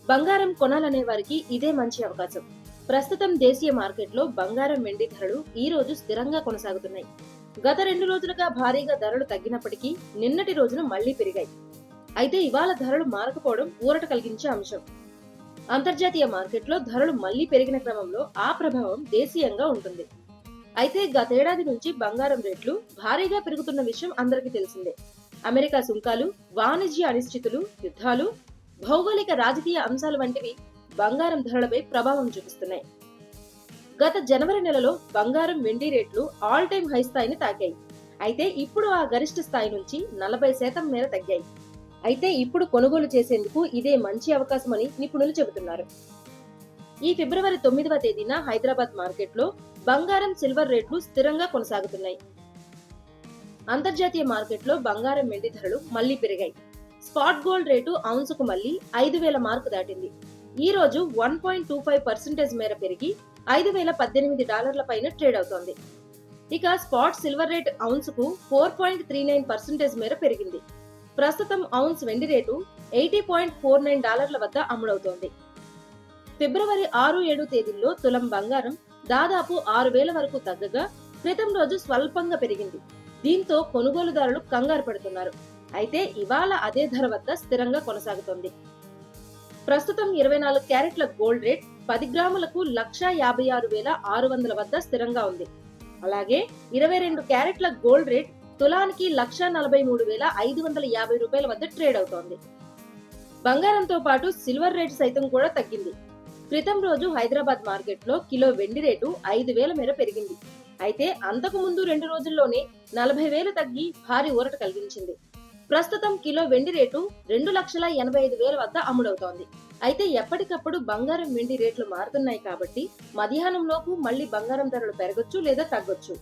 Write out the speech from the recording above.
బంగారం కొనాలనే వారికి ఇదే మంచి అవకాశం. ప్రస్తుతం దేశీయ మార్కెట్లో బంగారం, వెండి ధరలు ఈ రోజు స్థిరంగా కొనసాగుతున్నాయి. గత 2 రోజులుగా భారీగా ధరలు తగ్గినప్పటికీ నిన్నటి రోజున మళ్లీ పెరిగాయి. అయితే ఇవాళ ధరలు మారకపోవడం ఊరట కలిగించే అంశం. అంతర్జాతీయ మార్కెట్లో ధరలు మళ్లీ పెరిగిన క్రమంలో ఆ ప్రభావం దేశీయంగా ఉంటుంది. అయితే గతేడాది నుంచి బంగారం రేట్లు భారీగా పెరుగుతున్న విషయం అందరికీ తెలిసిందే. అమెరికా సుంకాలు, వాణిజ్య అనిశ్చితులు, యుద్ధాలు, భౌగోళిక రాజకీయ అంశాలు వంటివి బంగారం ధరలపై ప్రభావం చూపిస్తున్నాయి. గత జనవరి నెలలో బంగారం, వెండి రేట్లు ఆల్ టైమ్ హై స్థాయిని తాకాయి. అయితే ఇప్పుడు ఆ గరిష్ట స్థాయి నుంచి 40% మేర తగ్గాయి. అయితే ఇప్పుడు కొనుగోలు చేసేందుకు ఇదే మంచి అవకాశమని నిపుణులు చెబుతున్నారు. ఈ ఫిబ్రవరి 9వ తేదీన హైదరాబాద్ మార్కెట్లో బంగారం, సిల్వర్ రేట్లు స్థిరంగా కొనసాగుతున్నాయి. అంతర్జాతీయ మార్కెట్లో బంగారం, వెండి ధరలు మళ్లీ పెరిగాయి. స్పాట్ గోల్డ్ రేటు ఔన్సుకు మళ్లీ 5,000 మార్కు దాటింది. ఈ రోజు 1.25% మేర పెరిగి $5,018 పైన ట్రేడ్ అవుతోంది. ఇక స్పాట్ సిల్వర్ రేట్ ఔన్సుకు 4.39% మేర పెరిగింది. ప్రస్తుతం ఔన్స్ వెండి రేటు $80.49 వద్ద అమ్ముడవుతోంది. ఫిబ్రవరి 6-7 తేదీల్లో తులం బంగారం దాదాపు 6,000 వరకు తగ్గగా క్రితం రోజు స్వల్పంగా పెరిగింది. దీంతో కొనుగోలుదారులు కంగారు పడుతున్నారు. అయితే ఇవాళ అదే ధర వద్ద స్థిరంగా కొనసాగుతోంది. ప్రస్తుతం 24 క్యారెట్ల గోల్డ్ రేట్ 10 గ్రాములకు 1,56,600 వద్ద స్థిరంగా ఉంది. అలాగే 22 క్యారెట్ల గోల్డ్ రేట్ తులానికి 1,43,550 వద్ద ట్రేడ్ అవుతోంది. బంగారంతో పాటు సిల్వర్ రేటు సైతం కూడా తగ్గింది. క్రితం రోజు హైదరాబాద్ మార్కెట్లో కిలో వెండి రేటు 5,000 మేర పెరిగింది. అయితే అంతకు ముందు 2 రోజుల్లోనే 40,000 తగ్గి భారీ ఊరట కలిగించింది. ప్రస్తుతం కిలో వెండి రేటు 2,85,000 వద్ద అమ్ముడవుతోంది. అయితే ఎప్పటికప్పుడు బంగారం, వెండి రేట్లు మారుతున్నాయి కాబట్టి మధ్యాహ్నంలోపు మళ్లీ బంగారం ధరలు పెరగొచ్చు లేదా తగ్గొచ్చు.